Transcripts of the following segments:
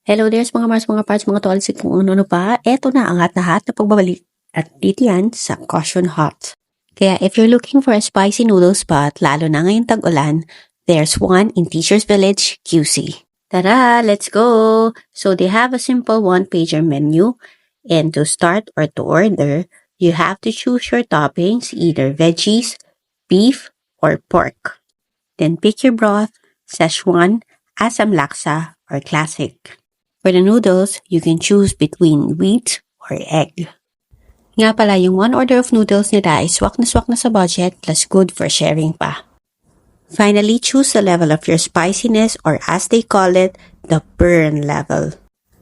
Hello there's mga Mars, mga parts, mga tolls, kung ano pa. Eto na ang lahat na pagbabalik. At dito yan sa Caution Hot. Kaya if you're looking for a spicy noodle spot, lalo na ngayong tag-ulan, there's one in Teacher's Village, QC. Tara, let's go! So they have a simple one-pager menu. And to start or to order, you have to choose your toppings, either veggies, beef, or pork. Then pick your broth, Szechuan, Asam Laksa, or Classic. For the noodles, you can choose between wheat or egg. Nga pala, yung one order of noodles nila ay swak na sa budget plus good for sharing pa. Finally, choose the level of your spiciness or as they call it, the burn level.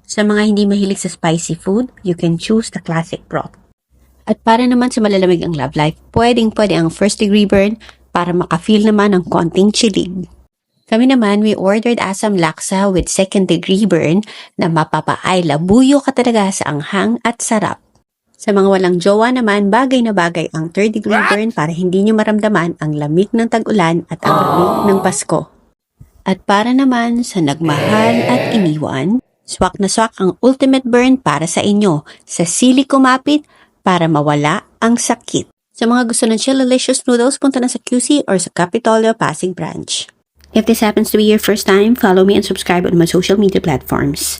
Sa mga hindi mahilig sa spicy food, you can choose the classic broth. At para naman sa malalamig ang love life, pwedeng-pwede ang first degree burn para maka-feel naman ng konting chilig. Kami naman, we ordered Asam Laksa with second degree burn na mapapaay labuyo ka talaga sa anghang at sarap. Sa mga walang jowa naman, bagay na bagay ang third degree burn para hindi nyo maramdaman ang lamig ng tag-ulan at ang lamig ng Pasko. At para naman sa nagmahal at iniwan, swak na swak ang ultimate burn para sa inyo, sa sili kumapit para mawala ang sakit. Sa mga gusto ng chillilicious noodles, punta na sa QC or sa Capitolio Pasig branch. If this happens to be your first time, follow me and subscribe on my social media platforms.